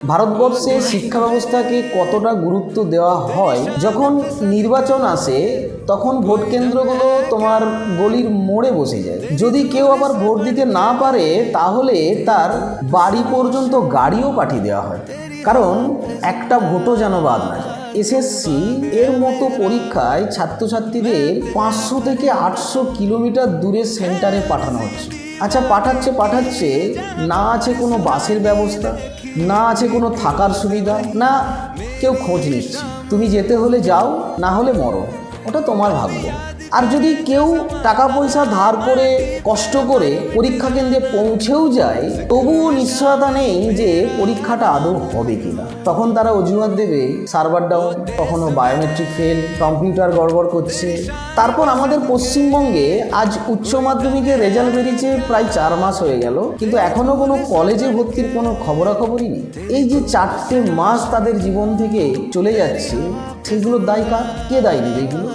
ভারতবর্ষে শিক্ষা ব্যবস্থাকে কতটা গুরুত্ব দেওয়া হয়, যখন নির্বাচন আসে তখন ভোট কেন্দ্রগুলো তোমার গলির মোড়ে বসে যায়। যদি কেউ আবার ভোট দিতে না পারে তাহলে তার বাড়ি পর্যন্ত গাড়িও পাঠিয়ে দেওয়া হয়, কারণ একটা ভোটও যেন বাদ না যায়। এসএসসি এর মতো পরীক্ষায় ছাত্রছাত্রীদের 500 থেকে 800 কিলোমিটার দূরে সেন্টারে পাঠানো হচ্ছে। আচ্ছা, পাঠাচ্ছে না আছে কোনো বাসের ব্যবস্থা, না আছে কোনো থাকার সুবিধা, না কেউ খোঁজ নিচ্ছে। তুমি যেতে হলে যাও, না হলে মরো, ওটা তোমার ভাগ্য। আর যদি কেউ টাকা পয়সা ধার করে কষ্ট করে পরীক্ষা কেন্দ্রে পৌঁছেও যায়, তবুও নিশ্চয়তা নেই যে পরীক্ষাটা আদৌ হবে কিনা। তখন তারা অজুহাত দেবে সার্ভার ডাউন, কখনো বায়োমেট্রিক ফেল, কম্পিউটার গড়বড় করছে। তারপর আমাদের পশ্চিমবঙ্গে আজ উচ্চ মাধ্যমিকের রেজাল্ট বেরিয়েছে প্রায় 4 মাস হয়ে গেল, কিন্তু এখনও কোনো কলেজে ভর্তির কোনো খবরাখবরই নেই। এই যে 4টে মাস তাদের জীবন থেকে চলে যাচ্ছে, সেগুলোর দায় কার? কে দায় নেবে এগুলো?